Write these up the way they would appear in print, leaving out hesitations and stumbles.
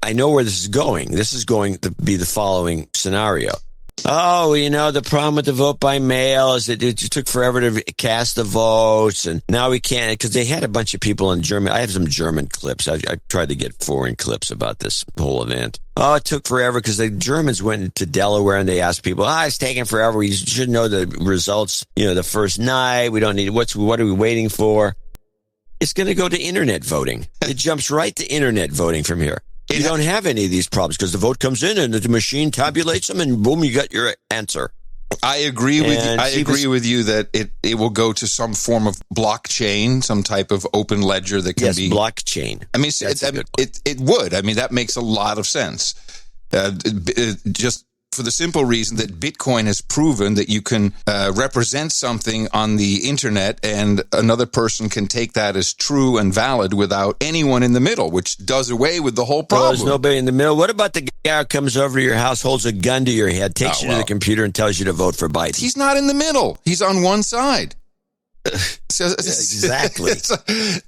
I know where this is going. This is going to be the following scenario. Oh, the problem with the vote by mail is that it took forever to cast the votes, and now we can't, because they had a bunch of people in Germany. I have some German clips. I tried to get foreign clips about this whole event. Oh, it took forever because the Germans went to Delaware and they asked people, it's taking forever. You should know the results, the first night. We don't need, what are we waiting for? It's going to go to internet voting. It jumps right to internet voting from here. You don't have any of these problems because the vote comes in and the machine tabulates them and boom, you got your answer. I agree with you. I agree with you that it will go to some form of blockchain, some type of open ledger that can be blockchain. I mean, it would. I mean, that makes a lot of sense. Just for the simple reason that Bitcoin has proven that you can represent something on the internet and another person can take that as true and valid without anyone in the middle, which does away with the whole problem. Well, there's nobody in the middle. What about the guy who comes over to your house, holds a gun to your head, takes you to the computer and tells you to vote for Biden? He's not in the middle. He's on one side. Exactly.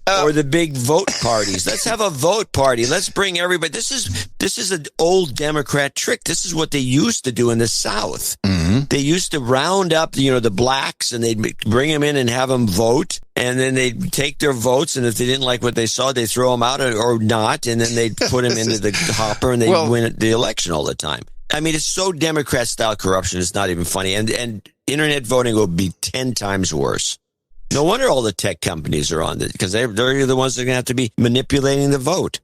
Or the big vote parties. Let's have a vote party. Let's bring everybody. This is an old Democrat trick. This is what they used to do in the South. Mm-hmm. They used to round up, the blacks, and they'd bring them in and have them vote. And then they'd take their votes, and if they didn't like what they saw, they'd throw them out or not. And then they'd put them into the hopper, and they'd win the election all the time. I mean, it's so Democrat-style corruption. It's not even funny. And internet voting will be 10 times worse. No wonder all the tech companies are on it, because they're the ones that are going to have to be manipulating the vote.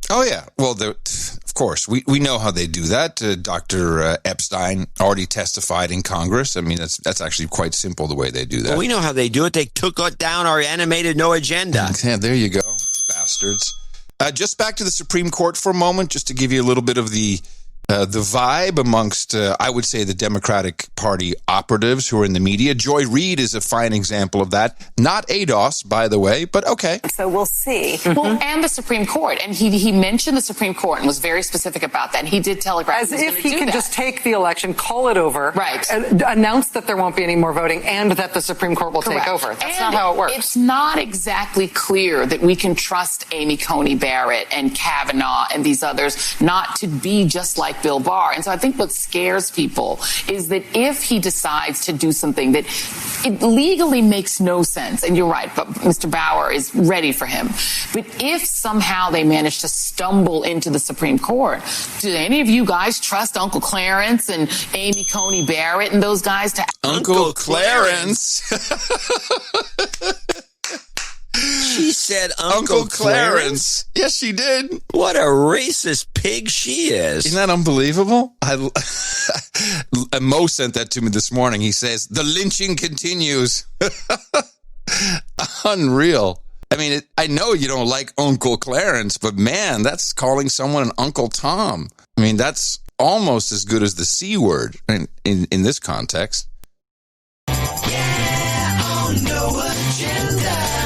Oh, yeah. Well, of course, we know how they do that. Dr. Epstein already testified in Congress. I mean, that's actually quite simple the way they do that. Well, we know how they do it. They took down our animated no agenda. Yeah, there you go, bastards. Just back to the Supreme Court for a moment, just to give you a little bit of the vibe amongst, I would say, the Democratic Party operatives who are in the media. Joy Reid is a fine example of that. Not ADOS, by the way, but okay. So we'll see. Well, and the Supreme Court. And he mentioned the Supreme Court and was very specific about that. And he did telegraph. As if he can just take the election, call it over, right, and announce that there won't be any more voting and that the Supreme Court will take over. That's not how it works. It's not exactly clear that we can trust Amy Coney Barrett and Kavanaugh and these others not to be just like Bill Barr. And so I think what scares people is that if he decides to do something that it legally makes no sense, and you're right, but Mr. Bauer is ready for him. But if somehow they manage to stumble into the Supreme Court, do any of you guys trust Uncle Clarence and Amy Coney Barrett and those guys to... Uncle Clarence? She said Uncle Clarence. Yes, she did. What a racist pig she is. Isn't that unbelievable? Mo sent that to me this morning. He says, the lynching continues. Unreal. I mean, I know you don't like Uncle Clarence, but man, that's calling someone an Uncle Tom. I mean, that's almost as good as the C word in this context. Yeah, on no agenda.